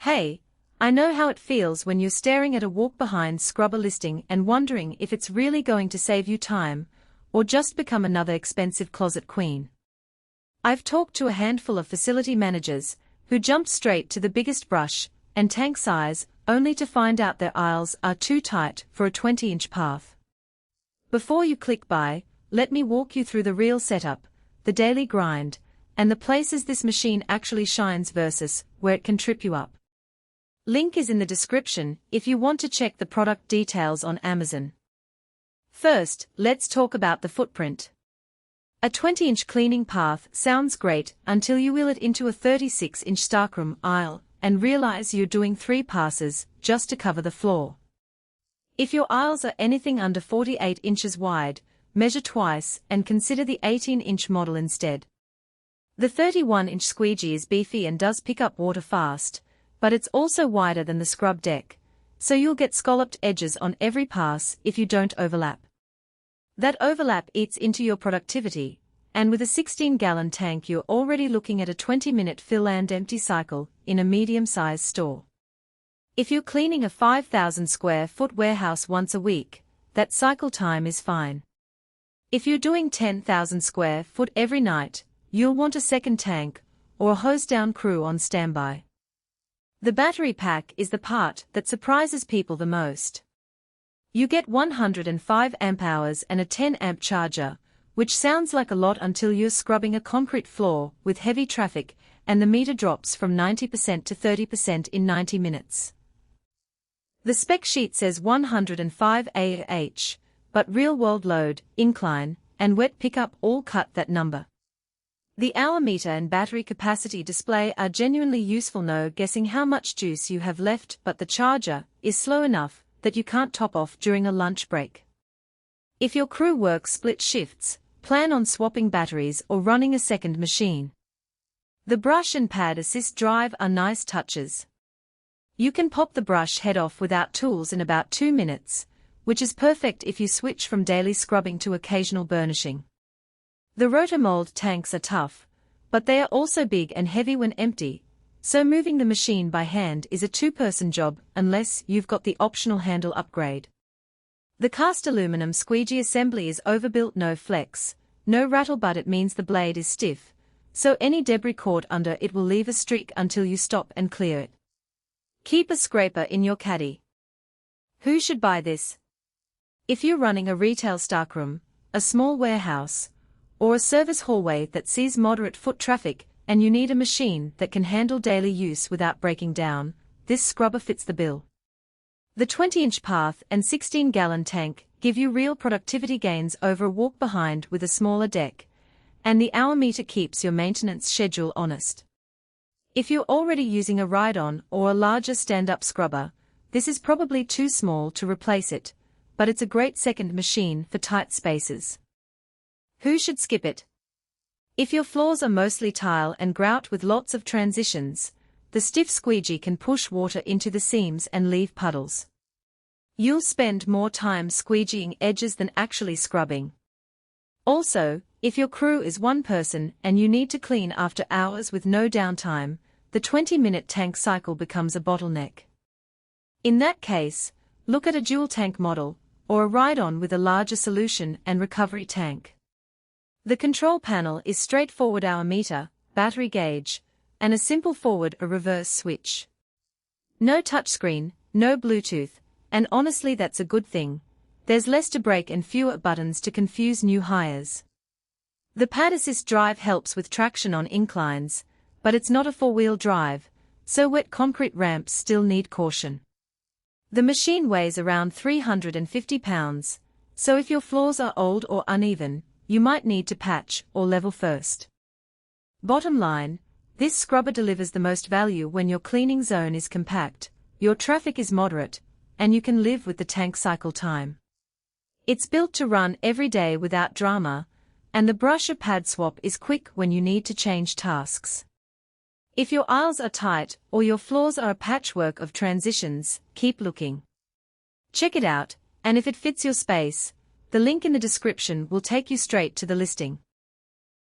Hey, I know how it feels when you're staring at a walk-behind scrubber listing and wondering if it's really going to save you time, or just become another expensive closet queen. I've talked to a handful of facility managers who jumped straight to the biggest brush and tank size, only to find out their aisles are too tight for a 20-inch path. Before you click buy, let me walk you through the real setup, the daily grind, and the places this machine actually shines versus where it can trip you up. Link is in the description if you want to check the product details on Amazon. First, let's talk about the footprint. A 20-inch cleaning path sounds great until you wheel it into a 36-inch stockroom aisle and realize you're doing 3 passes just to cover the floor. If your aisles are anything under 48 inches wide, measure twice and consider the 18-inch model instead. The 31-inch squeegee is beefy and does pick up water fast, but it's also wider than the scrub deck, so you'll get scalloped edges on every pass if you don't overlap. That overlap eats into your productivity, and with a 16-gallon tank you're already looking at a 20-minute fill and empty cycle in a medium-sized store. If you're cleaning a 5,000 square foot warehouse once a week, that cycle time is fine. If you're doing 10,000 square foot every night, you'll want a second tank or a hose-down crew on standby. The battery pack is the part that surprises people the most. You get 105 amp-hours and a 10-amp charger, which sounds like a lot until you're scrubbing a concrete floor with heavy traffic and the meter drops from 90% to 30% in 90 minutes. The spec sheet says 105 Ah, but real-world load, incline, and wet pickup all cut that number. The hour meter and battery capacity display are genuinely useful, no guessing how much juice you have left, but the charger is slow enough that you can't top off during a lunch break. If your crew works split shifts, plan on swapping batteries or running a second machine. The brush and pad assist drive are nice touches. You can pop the brush head off without tools in about 2 minutes, which is perfect if you switch from daily scrubbing to occasional burnishing. The rotomold tanks are tough, but they are also big and heavy when empty, so moving the machine by hand is a 2-person job unless you've got the optional handle upgrade. The cast aluminum squeegee assembly is overbuilt, no flex, no rattle, but it means the blade is stiff, so any debris caught under it will leave a streak until you stop and clear it. Keep a scraper in your caddy. Who should buy this? If you're running a retail stockroom, a small warehouse, or a service hallway that sees moderate foot traffic and you need a machine that can handle daily use without breaking down, this scrubber fits the bill. The 20-inch path and 16-gallon tank give you real productivity gains over a walk-behind with a smaller deck, and the hour meter keeps your maintenance schedule honest. If you're already using a ride-on or a larger stand-up scrubber, this is probably too small to replace it, but it's a great second machine for tight spaces. Who should skip it? If your floors are mostly tile and grout with lots of transitions, the stiff squeegee can push water into the seams and leave puddles. You'll spend more time squeegeeing edges than actually scrubbing. Also, if your crew is 1 person and you need to clean after hours with no downtime, the 20-minute tank cycle becomes a bottleneck. In that case, look at a dual tank model, or a ride-on with a larger solution and recovery tank. The control panel is straightforward: hour meter, battery gauge, and a simple forward or reverse switch. No touchscreen, no Bluetooth, and honestly that's a good thing. There's less to break and fewer buttons to confuse new hires. The pad assist drive helps with traction on inclines, but it's not a 4-wheel drive, so wet concrete ramps still need caution. The machine weighs around 350 pounds, so if your floors are old or uneven, you might need to patch or level first. Bottom line, this scrubber delivers the most value when your cleaning zone is compact, your traffic is moderate, and you can live with the tank cycle time. It's built to run every day without drama, and the brush or pad swap is quick when you need to change tasks. If your aisles are tight or your floors are a patchwork of transitions, keep looking. Check it out, and if it fits your space, the link in the description will take you straight to the listing.